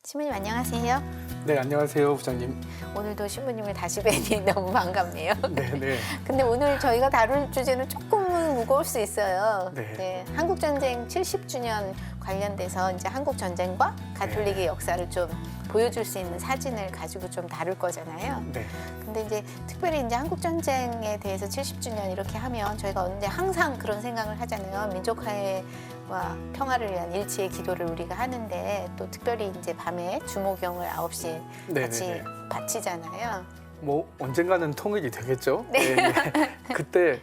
신부님 안녕하세요. 네, 안녕하세요, 부장님. 오늘도 신부님을 다시 뵈니 너무 반갑네요. 네, 네. 근데 오늘 저희가 다룰 주제는 조금은 무거울 수 있어요. 네. 한국전쟁 70주년 관련돼서 이제 한국전쟁과 가톨릭의 네. 역사를 좀 보여줄 수 있는 사진을 가지고 좀 다룰 거잖아요. 네. 근데 이제 특별히 이제 한국전쟁에 대해서 70주년 이렇게 하면 저희가 이제 항상 그런 생각을 하잖아요. 민족화해와 평화를 위한 일치의 기도를 우리가 하는데 또 특별히 이제 밤에 주모경을 9시에 네, 같이 네, 네. 바치잖아요. 뭐 언젠가는 통일이 되겠죠. 네. 네. 그때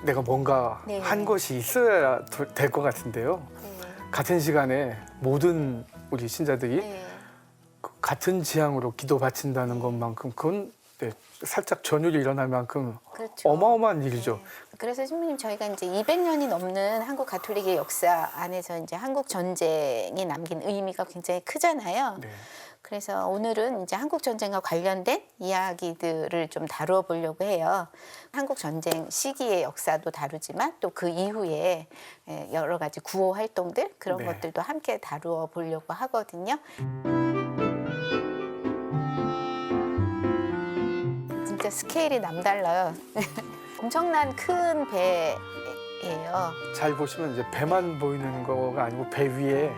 내가 뭔가 네. 한 것이 있어야 될 것 같은데요. 네. 같은 시간에 모든 우리 신자들이 네. 같은 지향으로 기도 바친다는 것만큼 그건 살짝 전율이 일어날 만큼 그렇죠. 어마어마한 일이죠. 네. 그래서 신부님 저희가 이제 200년이 넘는 한국 가톨릭의 역사 안에서 이제 한국 전쟁이 남긴 의미가 굉장히 크잖아요. 네. 그래서 오늘은 이제 한국 전쟁과 관련된 이야기들을 좀 다루어 보려고 해요. 한국 전쟁 시기의 역사도 다루지만 또 그 이후에 여러 가지 구호 활동들 그런 네. 것들도 함께 다루어 보려고 하거든요. 진짜 스케일이 남달라요. 엄청난 큰 배예요. 잘 보시면 이제 배만 보이는 거가 아니고 배 위에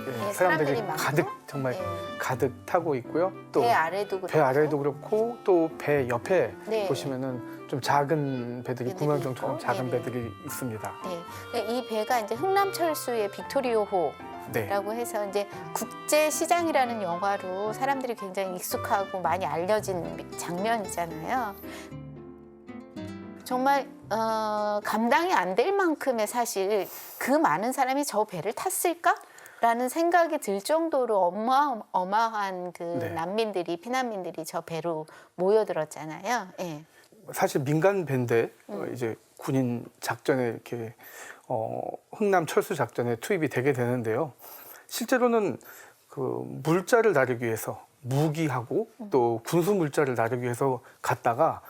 사람들이 사람들이 많고, 가득 정말 예. 가득 타고 있고요. 또 배 아래도 그렇고. 배 아래도 그렇고 또 배 옆에 네. 보시면은 좀 작은 배들이 배들이 구명정처럼 있고, 작은 네네. 배들이 있습니다. 네. 이 배가 이제 흥남철수의 빅토리오호 네, 라고 해서 이제 국제시장이라는 영화로 사람들이 굉장히 익숙하고 많이 알려진 장면이잖아요. 정말 감당이 안 될 만큼의 사실 그 많은 사람이 저 배를 탔을까라는 생각이 들 정도로 어마어마한 그 네. 난민들이 피난민들이 저 배로 모여들었잖아요. 예. 사실 민간 배인데 이제 군인 작전에 이렇게 흥남 철수 작전에 투입이 되게 되는데요. 실제로는 그 물자를 다루기 위해서 무기하고 또 군수 물자를 다루기 위해서 갔다가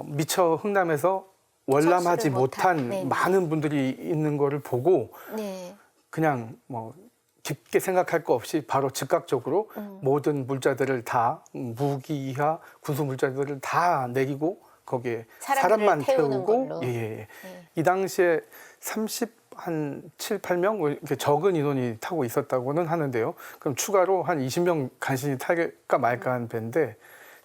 미처 흥남에서 월남하지 철수를 못한, 못한 네네. 많은 분들이 있는 거를 보고 네. 그냥 뭐 깊게 생각할 거 없이 바로 즉각적으로 모든 물자들을 다 무기와 군수 물자들을 다 내리고 거기에 사람들을 사람만 태우는 태우고 걸로. 예. 네. 이 당시에 30한 7, 8명 이렇게 적은 인원이 타고 있었다고는 하는데요. 그럼 추가로 한 20명 간신히 탈까 말까 한 배인데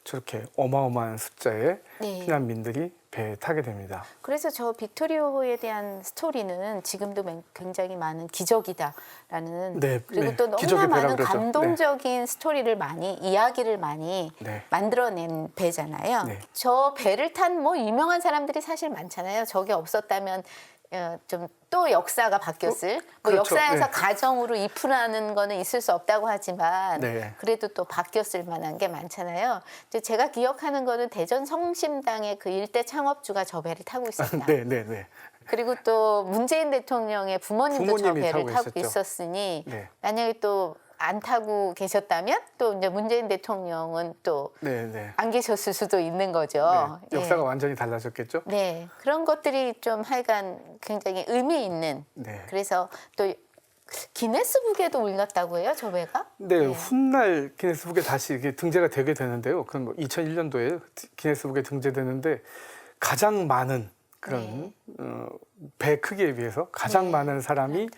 저렇게 어마어마한 숫자의 네. 피난민들이 배에 타게 됩니다. 그래서 저 빅토리오호에 대한 스토리는 지금도 굉장히 많은 기적이다라는 네, 그리고 네. 또 너무나 기적의 배라 많은 그러죠. 감동적인 스토리를 많이 이야기를 많이 네. 만들어낸 배잖아요. 네. 저 배를 탄 뭐 유명한 사람들이 사실 많잖아요. 저게 없었다면 좀 또 역사가 바뀌었을 뭐 그렇죠. 역사에서 네. 가정으로 이풀하는 거는 있을 수 없다고 하지만 네. 그래도 또 바뀌었을 만한 게 많잖아요. 이제 제가 기억하는 거는 대전 성심당의 그 일대 창업주가 저 배를 타고 있었다. 네, 네, 네. 그리고 또 문재인 대통령의 부모님도 저 부모님이 배를 타고 타고 있었죠. 있었으니 네. 만약에 또 안 타고 계셨다면 또 이제 문재인 대통령은 또 안 네, 네. 계셨을 수도 있는 거죠. 네, 역사가 완전히 달라졌겠죠? 네, 그런 것들이 좀 하여간 굉장히 의미 있는. 네. 그래서 또 기네스북에도 올랐다고 해요, 저 배가? 네, 훗날 기네스북에 다시 이게 등재가 되게 되는데요. 그건 뭐 2001년도에 기네스북에 등재되는데 가장 많은 그런 배 크기에 비해서 가장 네. 많은 사람이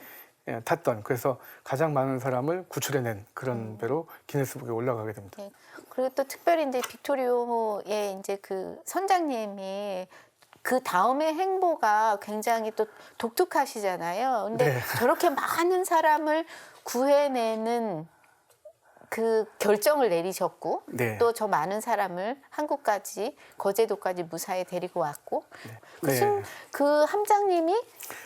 탔던 그래서 가장 많은 사람을 구출해낸 그런 배로 기네스북에 올라가게 됩니다. 네. 그리고 또 특별히 이제 빅토리오의 이제 그 선장님이 그 다음의 행보가 굉장히 또 독특하시잖아요. 근데 네. 저렇게 많은 사람을 구해내는 그 결정을 내리셨고 네. 또 저 많은 사람을 한국까지 거제도까지 무사히 데리고 왔고 네. 그 함장님이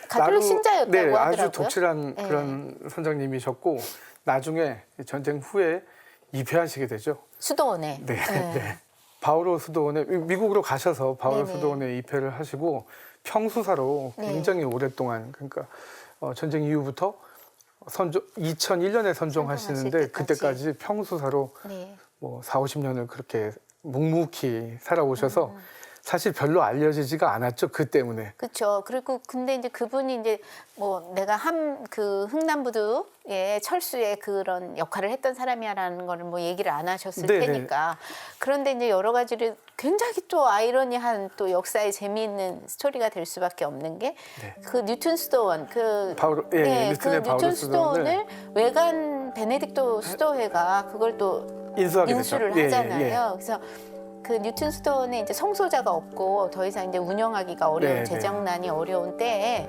가톨릭 신자였다고 네, 하더라고요. 아주 독실한 네. 그런 선장님이셨고 나중에 전쟁 후에 입회하시게 되죠. 수도원에. 네, 네. 바오로 수도원에 미국으로 가셔서 바오로 네네. 수도원에 입회를 하시고 평수사로 네. 굉장히 오랫동안 그러니까 전쟁 이후부터 2001년에 선종하시는데 선종하실 그때까지 평수사로 네. 뭐 4, 50년을 그렇게 묵묵히 살아오셔서 사실 별로 알려지지가 않았죠. 그 때문에. 그렇죠. 그리고 근데 이제 그분이 이제 뭐 내가 그 흥남부두 철수의 그런 역할을 했던 사람이야라는 거를 뭐 얘기를 안 하셨을 네네. 테니까. 그런데 이제 여러 가지를 굉장히 또 아이러니한 또 역사의 재미있는 스토리가 될 수밖에 없는 게 그 뉴튼 스토원 바울, 뉴턴의 그 바울 뉴튼 스토원을 스토원을 외관 베네딕토 수도회가 그걸 또 인수하게 인수를 됐죠. 하잖아요. 그래서 그 뉴튼 스토원에 이제 성소자가 없고 더 이상 이제 운영하기가 어려운 네, 네. 재정난이 어려운 때에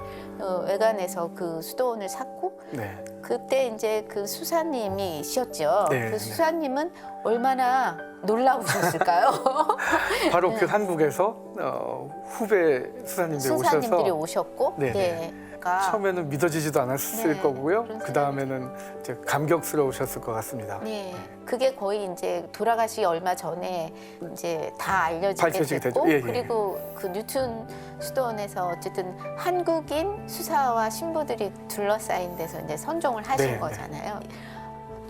외관에서 그 수도원을 샀고 네. 그때 이제 그 수사님이셨죠. 네, 그 네. 수사님은 얼마나 놀라우셨을까요? 바로 그 한국에서 후배 수사님들이 수사님들이 오셔서 오셨고, 네, 네. 처음에는 믿어지지도 않았을 네, 거고요. 그런 그 다음에는 이제 감격스러우셨을 것 같습니다. 네, 그게 거의 이제 돌아가시기 얼마 전에 이제 다 알려지게 밝혀지게 됐고, 되죠. 예, 예. 그리고 그 뉴튼 수도원에서 어쨌든 한국인 수사와 신부들이 둘러싸인 데서 이제 선종을 하신 네, 네. 거잖아요.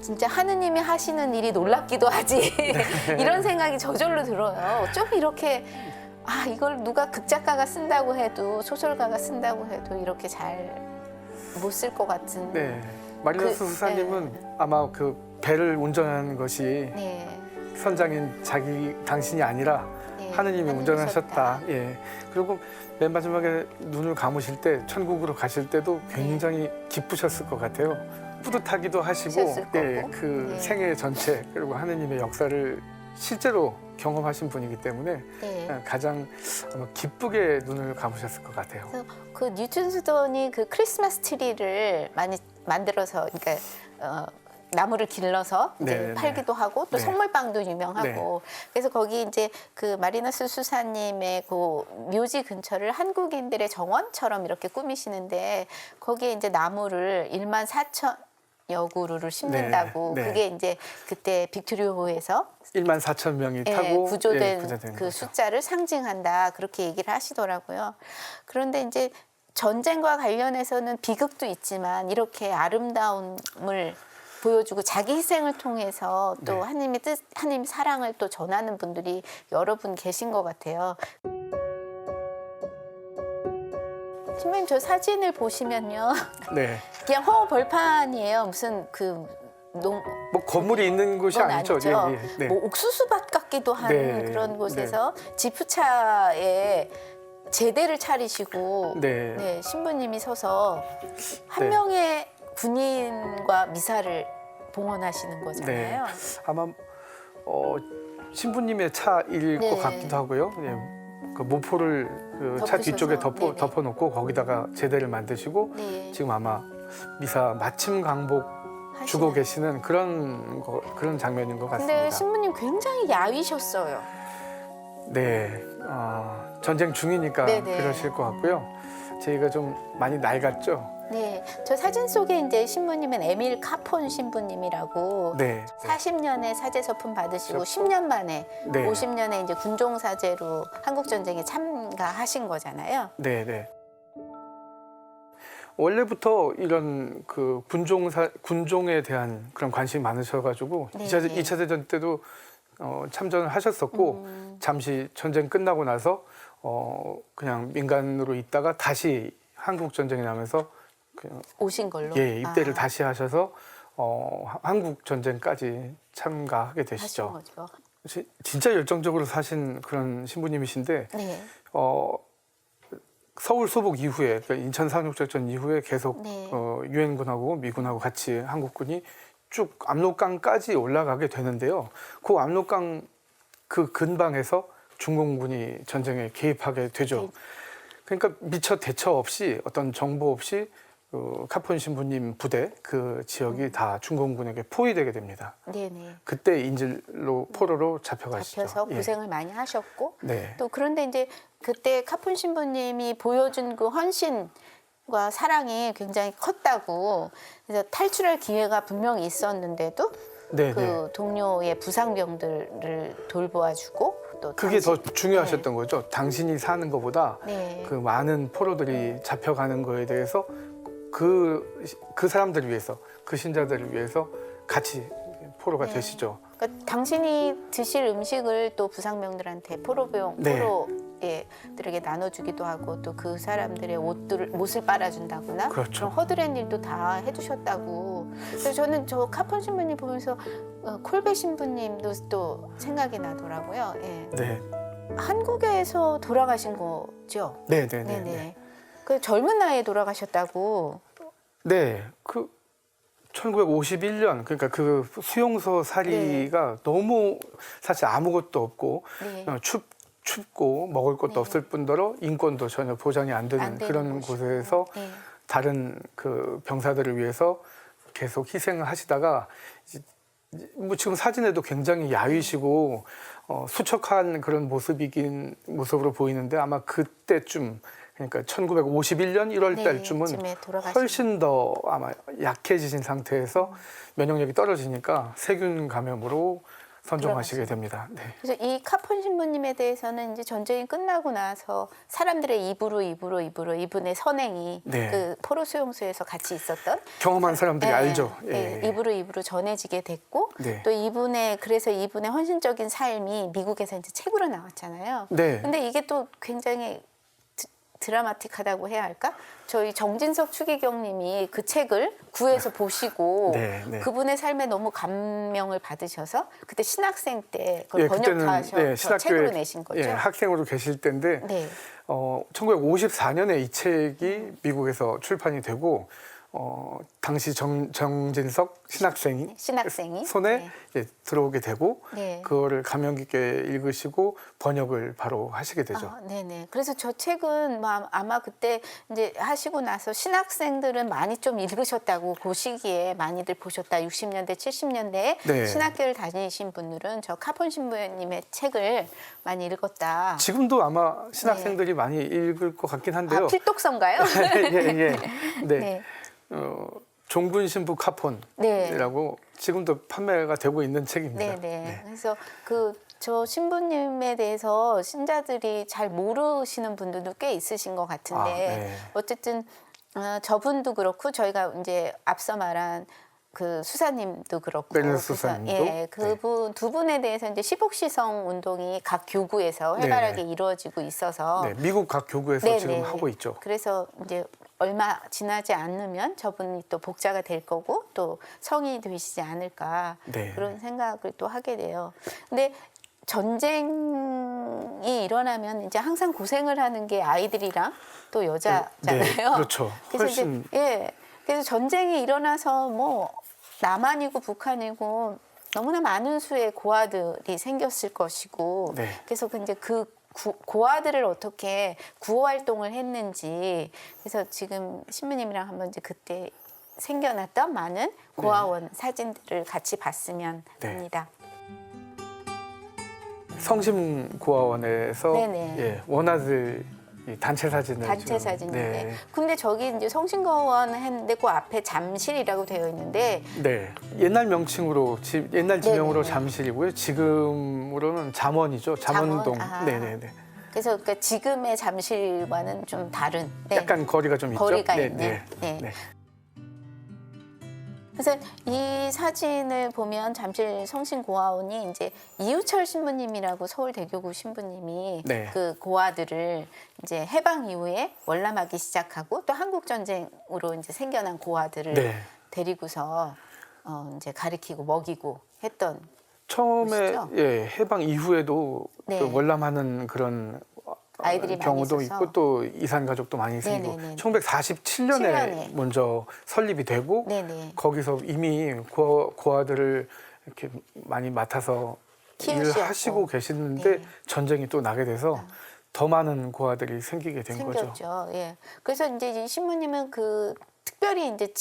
진짜 하느님이 하시는 일이 놀랍기도 하지 이런 생각이 저절로 들어요. 좀 이렇게 이걸 누가 극작가가 쓴다고 해도 소설가가 쓴다고 해도 이렇게 잘 못 쓸 것 같은. 네, 마리너스 그, 수사님은 아마 그 배를 운전하는 것이 네. 선장인 당신이 아니라 네, 하느님이 운전하셨다. 하느님이셨다. 예. 그리고 맨 마지막에 눈을 감으실 때 천국으로 가실 때도 굉장히 기쁘셨을 것 같아요. 뿌듯하기도 하시고, 하셨을 거고. 그 네. 생애 전체 그리고 하느님의 역사를 실제로 경험하신 분이기 때문에 네. 가장 아마 기쁘게 눈을 감으셨을 것 같아요. 그래서 그 뉴튼 수돈이 그 크리스마스 트리를 많이 만들어서, 그러니까 나무를 길러서 이제 네, 네. 팔기도 하고 또 네. 선물방도 유명하고. 그래서 거기 이제 그 마리너스 수사님의 그 묘지 근처를 한국인들의 정원처럼 이렇게 꾸미시는데 거기에 이제 나무를 14,000여 그루를 심는다고. 네, 네. 그게 이제 그때 빅토리아호에서 14,000명이 타고 구조된 구조된 그 거죠. 숫자를 상징한다, 그렇게 얘기를 하시더라고요. 그런데 이제 전쟁과 관련해서는 비극도 있지만 이렇게 아름다움을 보여주고 자기 희생을 통해서 또 네. 하나님의 뜻, 하나님 사랑을 또 전하는 분들이 여러 분 계신 것 같아요. 신부님, 저 사진을 보시면요, 네. 그냥 허벌판이에요. 무슨 그 뭐 건물이 있는 곳이 그건 아니죠. 아니죠. 예, 예. 네. 뭐 옥수수밭 같기도 한 네, 그런 곳에서 지프차에 제대를 차리시고 네. 네, 신부님이 서서 한 네. 명의 군인과 미사를 봉헌하시는 거잖아요. 아마 신부님의 차일 네. 것 같기도 하고요. 예. 그 모포를 그 차 덮으셔서, 뒤쪽에 네네. 덮어놓고 거기다가 제대를 만드시고 네. 지금 아마 미사 마침 강복 주고 하시는. 계시는 그런 장면인 것 같습니다. 근데 신부님 굉장히 야위셨어요. 네, 전쟁 중이니까 네네. 그러실 것 같고요. 저희가 좀 많이 낡았죠. 네, 저 사진 속에 이제 신부님은 에밀 카폰 신부님이라고 네, 40년의 사제 서품 받으시고 그렇죠. 10년 만에 네. 50년에 이제 군종 사제로 한국 전쟁에 참가하신 거잖아요. 네, 네. 원래부터 이런 그 군종에 대한 그런 관심이 많으셔가지고 네, 2차 대전 때도 참전을 하셨었고 잠시 전쟁 끝나고 나서 그냥 민간으로 있다가 다시 한국 전쟁이 나면서 오신 걸로. 입대를 다시 하셔서 한국 전쟁까지 참가하게 하신 되시죠. 거죠. 진짜 열정적으로 사신 그런 신부님이신데 네. 서울 소복 이후에 그러니까 인천 상륙작전 이후에 계속 네. 유엔군하고 미군하고 같이 한국군이 쭉 압록강까지 올라가게 되는데요. 그 압록강 그 근방에서 중공군이 전쟁에 개입하게 되죠. 네. 그러니까 미처 대처 없이 어떤 정보 없이 카폰 신부님 부대 그 지역이 다 중공군에게 포위되게 됩니다. 네네. 그때 인질로 포로로 잡혀가시죠. 잡혀서 예. 고생을 많이 하셨고 네. 또 그런데 이제 그때 카폰 신부님이 보여준 그 헌신과 사랑이 굉장히 컸다고. 그래서 탈출할 기회가 분명히 있었는데도 네, 그 네. 동료의 부상병들을 돌보아주고 또 그게 더 당시- 중요하셨던 거죠. 당신이 사는 것보다 네. 그 많은 포로들이 잡혀가는 거에 대해서 그 사람들을 위해서, 그 신자들을 위해서 같이 포로가 네. 되시죠. 그러니까 당신이 드실 음식을 또 부상병들한테 포로병, 네. 포로 가족들에게 나눠주기도 하고 또 그 사람들의 못을 빨아준다거나 그렇죠. 그런 허드렛 일도 다 해주셨다고. 그래서 저는 저 카폰 신부님 보면서 콜베 신부님도 또 생각이 나더라고요. 예. 네. 한국에서 돌아가신 거죠? 네네네. 네네. 그 젊은 나이에 돌아가셨다고. 네. 그 1951년 그러니까 그 수용소 살이가 너무 사실 아무것도 없고 네. 춥고 먹을 것도 네. 없을 뿐더러 인권도 전혀 보장이 안 되는 안 되는 그런 곳이고. 곳에서 네. 다른 그 병사들을 위해서 계속 희생을 하시다가 뭐 지금 사진에도 굉장히 야위시고 수척한 그런 모습으로 보이는데 아마 그때쯤 그러니까 1951년 1월 네, 달쯤은 쯤에 돌아가신 훨씬 더 아마 약해지신 상태에서 면역력이 떨어지니까 세균 감염으로 선종하시게 됩니다. 네. 그래서 이 카폰 신부님에 대해서는 이제 전쟁이 끝나고 나서 사람들의 입으로 이분의 선행이 네. 그 포로 수용소에서 같이 있었던 경험한 사람들이 예, 알죠. 예, 예. 입으로 전해지게 됐고 네. 또 그래서 이분의 헌신적인 삶이 미국에서 이제 책으로 나왔잖아요. 네. 근데 이게 또 굉장히 드라마틱하다고 해야 할까? 저희 정진석 추기경님이 그 책을 구해서 보시고 네, 네. 그분의 삶에 너무 감명을 받으셔서 그때 신학생 때 그걸 예, 그때는 번역하셔서 책으로 내신 거죠. 예, 학생으로 계실 때인데 네. 1954년에 이 책이 미국에서 출판이 되고 당시 정진석 신학생이 손에 네. 이제 들어오게 되고 네. 그거를 감명 깊게 읽으시고 번역을 바로 하시게 되죠. 네네. 그래서 저 책은 아마 그때 이제 하시고 나서 신학생들은 많이 좀 읽으셨다고 그 시기에 많이들 보셨다. 60년대, 70년대에 네. 신학교를 다니신 분들은 저 카폰 신부님의 책을 많이 읽었다. 지금도 아마 신학생들이 많이 읽을 것 같긴 한데요. 필독서인가요? 예. 네. 네. 종군 신부 카폰이라고 지금도 판매가 되고 있는 책입니다. 네네. 그래서 저 신부님에 대해서 신자들이 잘 모르시는 분들도 꽤 있으신 것 같은데 네. 어쨌든 저분도 그렇고 저희가 이제 앞서 말한 그 수사님도 그렇고 베네스 수사님도? 예, 그분 두 분에 대해서 이제 시복시성 운동이 각 교구에서 활발하게 네네. 이루어지고 있어서 네, 미국 각 교구에서 네네. 지금 하고 있죠. 그래서 이제 얼마 지나지 않으면 저분이 또 복자가 될 거고 또 성이 되시지 않을까 네. 그런 생각을 또 하게 돼요. 근데 전쟁이 일어나면 이제 항상 고생을 하는 게 아이들이랑 또 여자잖아요. 네, 그렇죠. 그래서 훨씬 그래서 전쟁이 일어나서 뭐 남한이고 북한이고 너무나 많은 수의 고아들이 생겼을 것이고 네. 그래서 이제 고아들을 어떻게 구호 활동을 했는지 그래서 지금 신부님이랑 한번 이제 그때 생겨났던 많은 고아원 사진들을 같이 봤으면 네. 합니다. 성심고아원에서 네네. 예, 원아들 이 단체 사진을 단체 지금, 사진인데 네. 근데 저기 이제 성심고아원 했는데 그 앞에 잠실이라고 되어 있는데 네. 옛날 명칭으로 옛날 지명으로 네네네. 잠실이고요. 지금으로는 잠원이죠. 잠원동. 잠원? 아. 네네네. 그래서 그러니까 지금의 잠실과는 좀 다른 약간 거리가 좀 있죠. 거리가 네, 있는. 네. 네. 그래서 이 사진을 보면 잠실 성심고아원이 이제 이유철 신부님이라고 서울대교구 신부님이 네. 그 고아들을 이제 해방 이후에 월남하기 시작하고 또 한국 전쟁으로 이제 생겨난 고아들을 네. 데리고서 이제 가리키고 먹이고 했던 처음에 보시죠? 예, 해방 이후에도 네. 그 월남하는 그런 아이들이 경우도 많이 있어서. 있고 또 이산 가족도 많이 생기고 네네네. 1947년에 7년에. 먼저 설립이 되고 네네. 거기서 이미 고아들을 이렇게 많이 맡아서 일을 키우시었고. 하시고 계시는데 네. 전쟁이 또 나게 돼서 더 많은 고아들이 생기게 된 거죠. 생겼죠. 예. 그래서 이제 이 신부님은 그 특별히 이제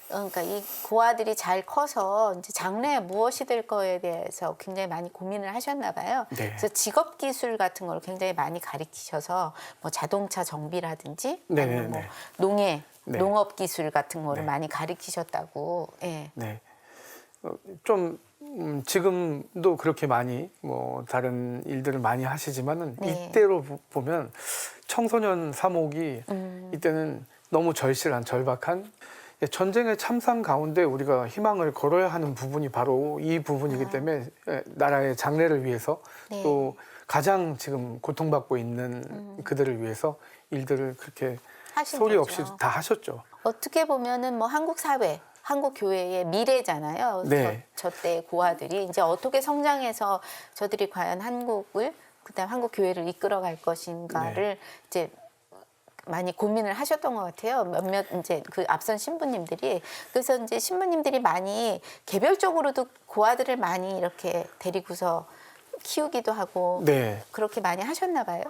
그러니까 이 고아들이 잘 커서 이제 장래에 무엇이 될 거에 대해서 굉장히 많이 고민을 하셨나 봐요. 네. 그래서 직업 기술 같은 걸 굉장히 많이 가르치셔서 뭐 자동차 정비라든지 네, 아니면 뭐 네. 농해 네. 농업 기술 같은 거를 네. 많이 가르치셨다고. 예. 네. 좀 지금도 그렇게 많이 뭐 다른 일들을 많이 하시지만은 네. 이때로 보면 청소년 사목이 이때는 너무 절박한 전쟁의 참상 가운데 우리가 희망을 걸어야 하는 부분이 바로 이 부분이기 때문에 나라의 장래를 위해서 네. 또 가장 지금 고통받고 있는 그들을 위해서 일들을 그렇게 하신 소리 거죠. 없이 다 하셨죠. 어떻게 보면은 뭐 한국 사회, 한국 교회의 미래잖아요. 네. 저때 고아들이 이제 어떻게 성장해서 저들이 과연 한국을 그다음 한국 교회를 이끌어갈 것인가를 이제 많이 고민을 하셨던 것 같아요. 몇몇 이제 그 앞선 신부님들이. 그래서 이제 신부님들이 많이 개별적으로도 고아들을 많이 이렇게 데리고서 키우기도 하고 네. 그렇게 많이 하셨나 봐요.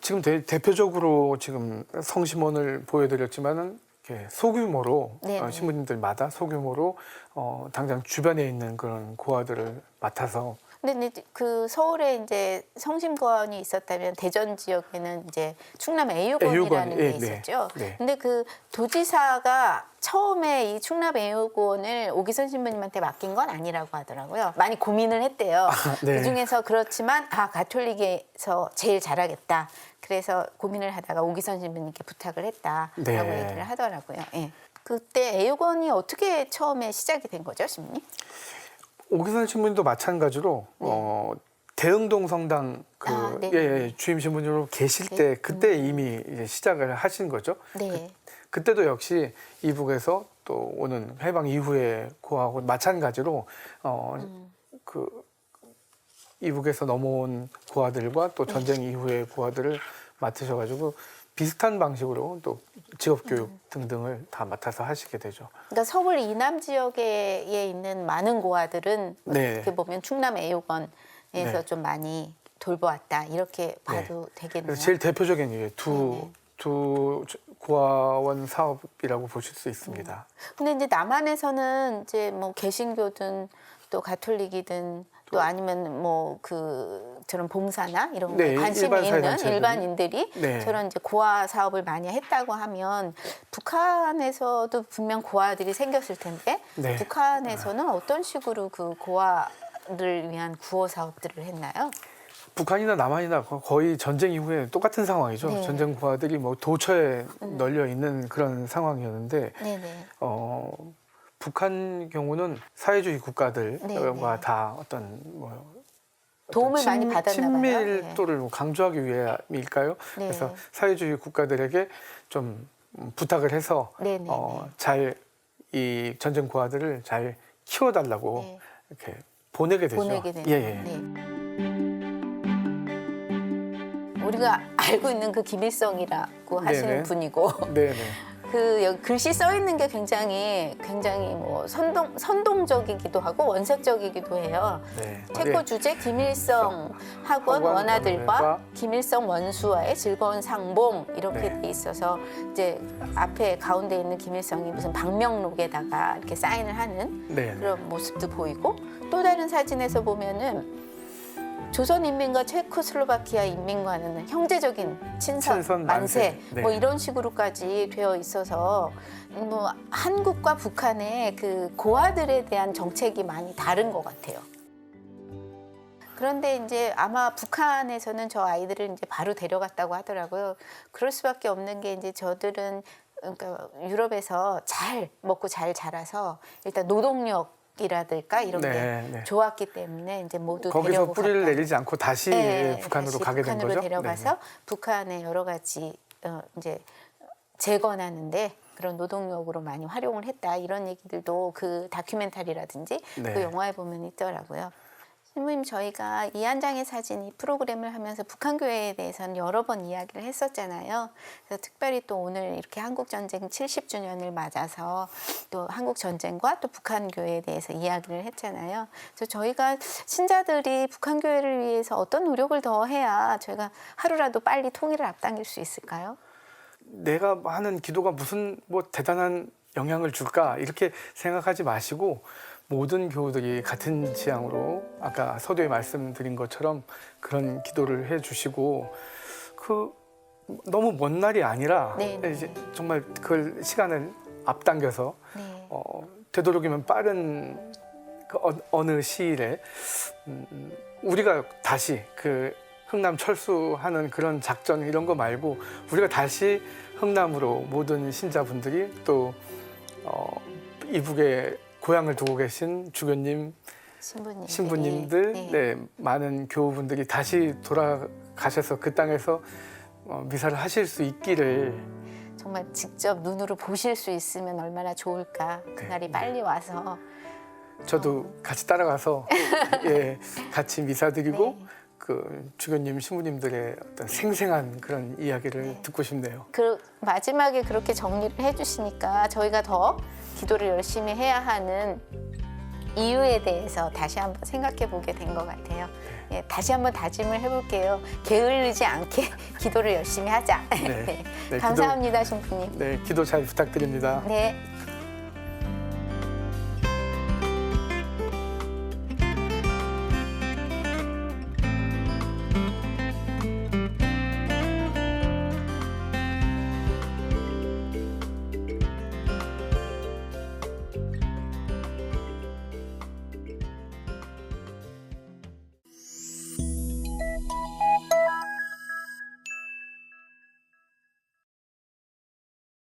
지금 대표적으로 지금 성심원을 보여드렸지만은 이렇게 소규모로 네네. 신부님들마다 소규모로 당장 주변에 있는 그런 고아들을 맡아서 근데 그 서울에 이제 성심고아원이 있었다면 대전 지역에는 이제 충남 애육원이라는 게 예, 있었죠. 네. 근데 그 도지사가 처음에 이 충남 애육원을 오기선 신부님한테 맡긴 건 아니라고 하더라고요. 많이 고민을 했대요. 네. 그 중에서 그렇지만 가톨릭에서 제일 잘하겠다. 그래서 고민을 하다가 오기선 신부님께 부탁을 했다라고 네. 얘기를 하더라고요. 예. 그때 애육원이 어떻게 처음에 시작이 된 거죠, 신부님? 오기선 신부님도 마찬가지로 대흥동 성당 네. 주임 신부님으로 계실 때 그때 이미 이제 시작을 하신 거죠. 네. 그때도 역시 이북에서 또 오는 해방 이후에 고아하고 마찬가지로 그 이북에서 넘어온 고아들과 또 전쟁 이후의 고아들을 맡으셔가지고 비슷한 방식으로 또 직업교육 등등을 다 맡아서 하시게 되죠. 그러니까 서울 이남 지역에 있는 많은 고아들은 네. 어떻게 보면 충남 애육원에서 네. 좀 많이 돌보았다 이렇게 봐도 되겠네요. 그래서 제일 대표적인 게 두 고아원 사업이라고 보실 수 있습니다. 근데 이제 남한에서는 이제 뭐 개신교든 또 가톨릭이든 또 아니면 뭐 저런 봉사나 이런 거에 네, 관심이 일반 있는 사회단체들. 일반인들이 네. 저런 이제 고아 사업을 많이 했다고 하면 북한에서도 분명 고아들이 생겼을 텐데 네. 북한에서는 어떤 식으로 그 고아를 위한 구호 사업들을 했나요? 북한이나 남한이나 거의 전쟁 이후에 똑같은 상황이죠. 네. 전쟁 고아들이 뭐 도처에 널려 있는 그런 상황이었는데 네네. 북한 경우는 사회주의 국가들과 네. 다 어떤 뭐 도움을 많이 받았나 봐요. 친밀도를 강조하기 위함일까요? 네. 그래서 사회주의 국가들에게 좀 부탁을 해서 네. 네. 잘 이 전쟁 고아들을 잘 키워달라고 네. 이렇게 보내게 되죠. 보내게 되는. 예. 네. 우리가 알고 있는 그 김일성이라고 하시는 네네. 분이고 네네. 그 여기 글씨 써 있는 게 굉장히 뭐 선동적이기도 하고 원색적이기도 해요. 네. 체코 주재 김일성 학원 원아들과 김일성 원수와의 즐거운 상봉 이렇게 네. 돼 있어서 이제 앞에 가운데 있는 김일성이 무슨 방명록에다가 이렇게 사인을 하는 네. 그런 모습도 보이고 또 다른 사진에서 보면은 조선인민과 체코슬로바키아 인민과는 형제적인 친선 만세 네. 뭐 이런 식으로까지 되어 있어서 뭐 한국과 북한의 그 고아들에 대한 정책이 많이 다른 것 같아요. 그런데 이제 아마 북한에서는 저 아이들을 이제 바로 데려갔다고 하더라고요. 그럴 수밖에 없는 게 이제 저들은 그러니까 유럽에서 잘 먹고 잘 자라서 일단 노동력 이라든가 이런 게 좋았기 때문에 이제 모두 거기서 데려고 뿌리를 갔다. 내리지 않고 다시 북한으로 다시 가게 된 북한으로 거죠. 데려가서 네. 북한의 여러 가지 이제 재건하는데 그런 노동력으로 많이 활용을 했다 이런 얘기들도 그 다큐멘터리라든지 네. 그 영화에 보면 있더라고요. 신부님 저희가 이한장의 사진 이 프로그램을 하면서 북한 교회에 대해서는 여러 번 이야기를 했었잖아요. 그래서 특별히 또 오늘 이렇게 한국 전쟁 70주년을 맞아서 또 한국 전쟁과 또 북한 교회에 대해서 이야기를 했잖아요. 그래서 저희가 신자들이 북한 교회를 위해서 어떤 노력을 더 해야 저희가 하루라도 빨리 통일을 앞당길 수 있을까요? 내가 하는 기도가 무슨 뭐 대단한 영향을 줄까 이렇게 생각하지 마시고 모든 교우들이 같은 지향으로 아까 서두에 말씀드린 것처럼 그런 기도를 해주시고 그 너무 먼 날이 아니라 이제 정말 그 시간을 앞당겨서 되도록이면 빠른 그 어느 시일에 우리가 다시 그 흥남 철수하는 그런 작전 이런 거 말고 우리가 다시 흥남으로 모든 신자분들이 또 이북에 고향을 두고 계신 주교님 신부님들, 네. 네, 많은 교우분들이 다시 돌아가셔서 그 땅에서 미사를 하실 수 있기를. 정말 직접 눈으로 보실 수 있으면 얼마나 좋을까. 그날이 빨리 와서. 저도 같이 따라가서 예, 같이 미사 드리고 네. 그 주교님, 신부님들의 어떤 생생한 그런 이야기를 듣고 싶네요. 그 마지막에 그렇게 정리를 해주시니까 저희가 더 기도를 열심히 해야 하는 이유에 대해서 다시 한번 생각해 보게 된 것 같아요. 예, 다시 한번 다짐을 해볼게요. 게을르지 않게 기도를 열심히 하자. 네. 네, 감사합니다, 신부님. 네, 기도 잘 부탁드립니다. 네.